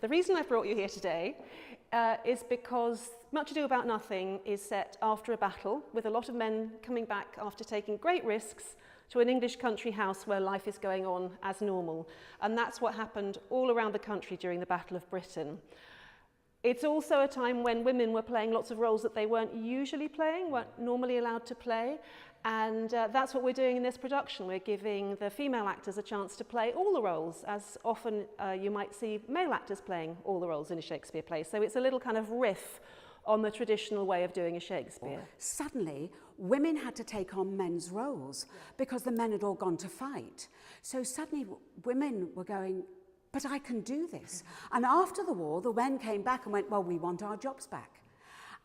The reason I brought you here today is because Much Ado About Nothing is set after a battle, with a lot of men coming back after taking great risks to an English country house where life is going on as normal. And that's what happened all around the country during the Battle of Britain. It's also a time when women were playing lots of roles that they weren't usually playing, weren't normally allowed to play. And that's what we're doing in this production. We're giving the female actors a chance to play all the roles, as often you might see male actors playing all the roles in a Shakespeare play. So it's a little kind of riff on the traditional way of doing a Shakespeare. Suddenly, women had to take on men's roles because the men had all gone to fight. So suddenly women were going, but I can do this. And after the war, the men came back and went, well, we want our jobs back.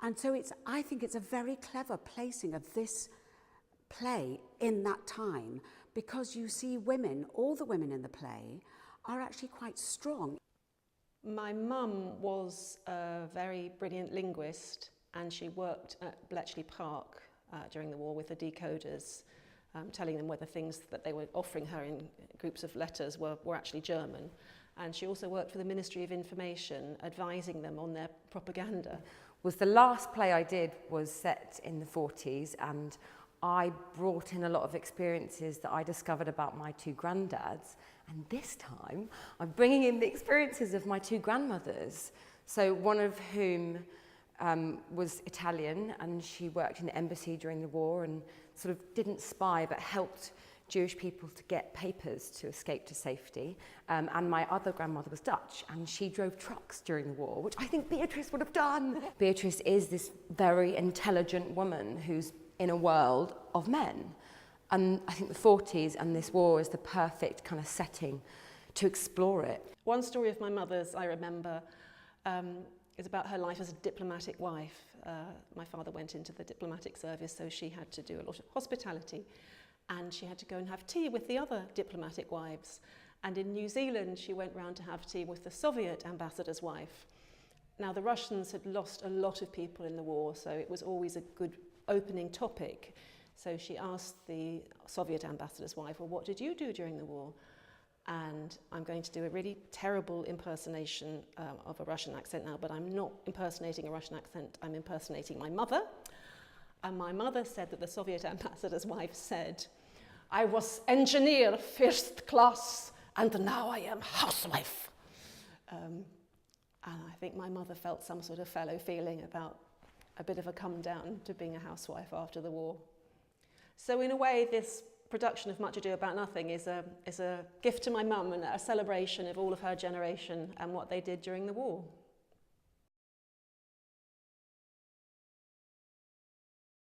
And so I think it's a very clever placing of this play in that time, because you see women, all the women in the play, are actually quite strong. My mum was a very brilliant linguist, and she worked at Bletchley Park during the war with the decoders, telling them whether things that they were offering her in groups of letters were actually German. And she also worked for the Ministry of Information, advising them on their propaganda. Was the last play I did was set in the 40s, and I brought in a lot of experiences that I discovered about my two granddads, and this time I'm bringing in the experiences of my two grandmothers. So one of whom was Italian, and she worked in the embassy during the war and sort of didn't spy but helped Jewish people to get papers to escape to safety. And my other grandmother was Dutch, and she drove trucks during the war, which I think Beatrice would have done. Beatrice is this very intelligent woman who's in a world of men. And I think the 40s and this war is the perfect kind of setting to explore it. One story of my mother's I remember is about her life as a diplomatic wife. My father went into the diplomatic service, so she had to do a lot of hospitality, and she had to go and have tea with the other diplomatic wives. And in New Zealand, she went round to have tea with the Soviet ambassador's wife. Now, the Russians had lost a lot of people in the war, so it was always a good opening topic. So she asked the Soviet ambassador's wife, well, what did you do during the war? And I'm going to do a really terrible impersonation of a Russian accent now, but I'm not impersonating a Russian accent, I'm impersonating my mother. And my mother said that the Soviet ambassador's wife said, I was engineer first class, and now I am housewife. And I think my mother felt some sort of fellow feeling about a bit of a come down to being a housewife after the war. So in a way, this production of Much Ado About Nothing is a gift to my mum and a celebration of all of her generation and what they did during the war.